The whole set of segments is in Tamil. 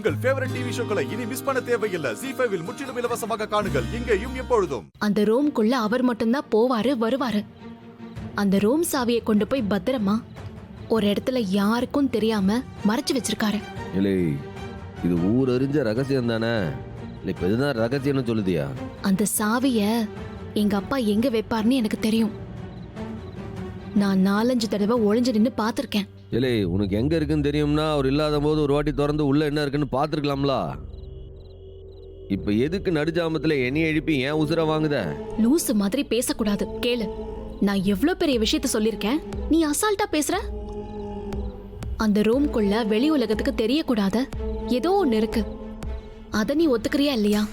உங்கள் ஃபேவரட் டிவி ஷோக்களை இனி மிஸ் பண்ண தேவையில்லை. ZEE5 இல் முற்றிலும் இலவசமாக காணுங்கள். இங்கேயும் எப்பொழுதும். அந்த ரூம்குள்ள அவர் மட்டும்தான் போவாரு வருவாரு. அந்த ரூம் சாவியை கொண்டு போய் பத்திரமா ஒரு இடத்துல யாருக்கும் தெரியாம மறைச்சு வச்சிருக்காரு. இல்லை, இது ஊர் அறிஞ்ச ரகசியம் தானே? இல்லை, இப்ப இதுதான் ரகசியம்னு சொல்லுதியா? அந்த சாவிய எங்க அப்பா எங்க வைப்பாருன்னு எனக்கு தெரியும். நான் 4-5 தடவை ஒளிஞ்சு நின்னு பாத்திருக்கேன். இல்லை, உனக்கு எங்க இருக்குன்னு தெரியும்னா அவர் இல்லாத போது ஒரு வாட்டி திறந்து உள்ள என்ன இருக்குன்னு பாத்துருக்கலாம்ல. இப்ப எதுக்கு நடுஜாமத்துல என்னைய எழுப்பி ஏன் உசுர வாங்குத? லூசு மாதிரி பேசக்கூடாது. கேளு, நான் எவ்வளவு பெரிய விஷயத்த சொல்லிருக்கேன், நீ அசால்ட்டா பேசுற. அந்த ரூம்குள்ள வெளி உலகத்துக்கு தெரியக்கூடாத ஏதோ ஒண்ணு இருக்கு. அத நீ ஒத்துக்கிறியா இல்லையா?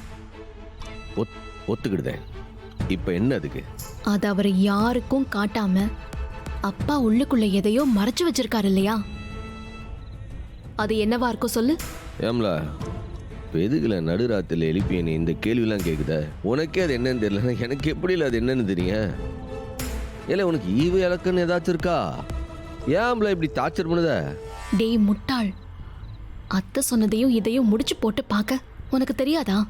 ஒத்துக்கிடுதேன். இப்ப என்ன அதுக்கு? அத அவர் யாருக்கும் காட்டாம அப்பா உள்ளுக்குள்ள எதையோ மறைச்சு வச்சிருக்காரு இல்லையா? அது என்னவா இருக்கும் சொல்லு. ஏம்ல, இப்போ எதுக்குல நடுராத்திரில எழுப்பி நீ இந்த கேள்விலாம் கேட்குத? உனக்கே அது என்னன்னு தெரியல, எனக்கு எப்படி இல்லை அது என்னன்னு தெரியும்? இல்லை, உனக்கு ஈவு இலக்குன்னு ஏதாச்சும் இருக்கா? ஏம்ல இப்படி டார்ச்சர் பண்ணுத? டேய் முட்டாள், அத்தை சொன்னதையும் இதையும் முடிச்சு போட்டு பார்க்க உனக்கு தெரியாதா?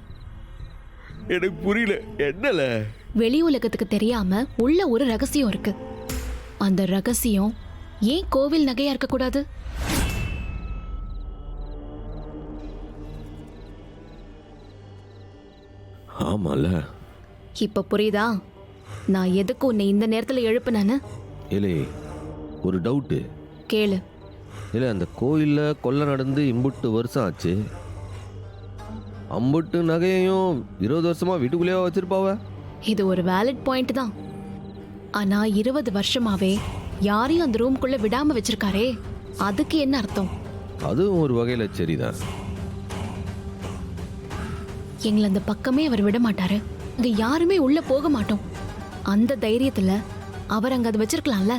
எனக்கு புரியல. என்னல? வெளி உலகத்துக்கு தெரியாம உள்ள ஒரு ரகசியம் இருக்கு. அந்த ரகசியம் ஏன் கோவில் நகையா இருக்க கூடாது? ஆமால. இப்ப புரியுதா நான் எதுக்கு உன்னை இந்த நேரத்துல எழுப்புனானு? இல்லை, ஒரு டவுட்டு. கேளு. இல்லை, அந்த கோயில்ல கொள்ளை நடந்து இம்புட்டு வருஷம் ஆச்சு. அம்புட்டு நகையையும் 20 வருஷமா வீட்டுக்குள்ளேயே வச்சிருப்பாவ. இது ஒரு வேலிட் பாயிண்ட் தான். ஆனா 20 வருஷமாவே யாரையும் அந்த ரூம்குள்ள விடாம வச்சிருக்காரே, அதுக்கு என்ன அர்த்தம்? அதுவும் ஒரு வகையில சரிதான். எங்களை அந்த பக்கமே அவர் விட மாட்டாரு. இங்க யாருமே உள்ள போக மாட்டோம். அந்த தைரியத்துல அவர் அங்க அதை வச்சிருக்கலாம்ல.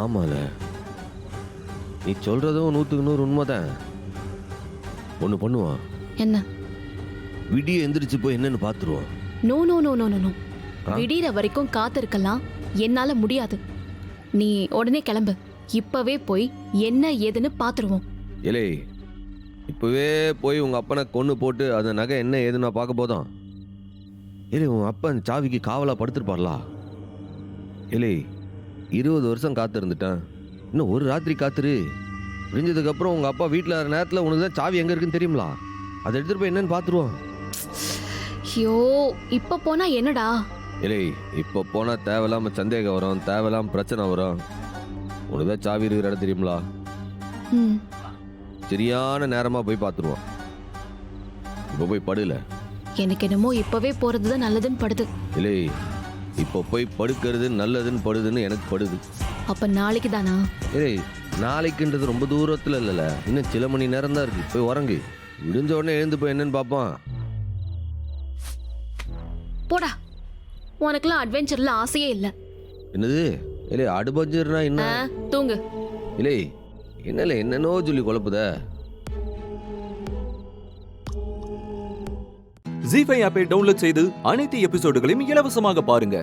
ஆமால, நீ சொல்றதும் 100க்கு 100 உண்மைதான். ஒண்ணு பண்ணுவான். என்ன? விடிய எந்திரிச்சு போய் என்னன்னு பாத்துருவான். No no no no no. விடிற வரைக்கும் காத்திருக்கலாம் என்னால முடியாது. நீ உடனே கிளம்பு. இப்பவே போய் என்ன ஏதுன்னு பாத்துருவோம். இலே, இப்பவே போய் உங்க அப்பனை கொன்னு போட்டு அந்த நகை என்ன ஏதுன்னு நான் பார்க்க போதும். இல்லை, உங்க அப்பன் சாவிக்கு காவலா படுத்திருப்பார்லா. இல்லை, 20 வருஷம் காத்திருந்துட்டான். இன்னும் ஒரு ராத்திரி காத்துரு. விரிஞ்சதுக்கு அப்புறம் உங்க அப்பா வீட்டில் இருக்கிற நேரத்தில் உனக்கு தான் சாவி எங்க இருக்குன்னு தெரியுங்களா? அதை எடுத்துட்டு போய் என்னன்னு பாத்துருவோம். ஐயோ, இப்ப போனா என்னடா? இல்லை, இப்போ போனா தேவையில்லாம சந்தேகம் வரும், தேவையில்லாம பிரச்சனை வரும். உனக்கு தான் சாவி இருக்கிற இடம் தெரியுங்களா? சரியான நேரமா போய் பாத்துருவோம். இப்போ போய் படுல. எனக்கு என்னமோ இப்பவே போறதுதான் நல்லதுன்னு படுது. இல்லை, இப்போ போய் படுக்கிறது நல்லதுன்னு படுதுன்னு எனக்கு படுது. அப்ப நாளைக்கு தானா? இல்லை, நாளைக்குன்றது ரொம்ப தூரத்துல இல்லைல்ல, இன்னும் சில மணி நேரம் தான் இருக்கு. போய் உறங்கு. விடிஞ்ச உடனே எழுந்து போய் என்னன்னு பார்ப்பான். போடா, உனக்குலாம் அட்வென்ச்சர்ல ஆசையே இல்ல. என்னது? இல்லை, அட்வென்ச்சர்னா என்ன? தூங்கு. இல்லை, என்னல என்னன்னோ சொல்லி குழப்புத. ZEE5 ஆப்பை டவுன்லோட் செய்து அனைத்து எபிசோடுகளையும் இலவசமாக பாருங்க.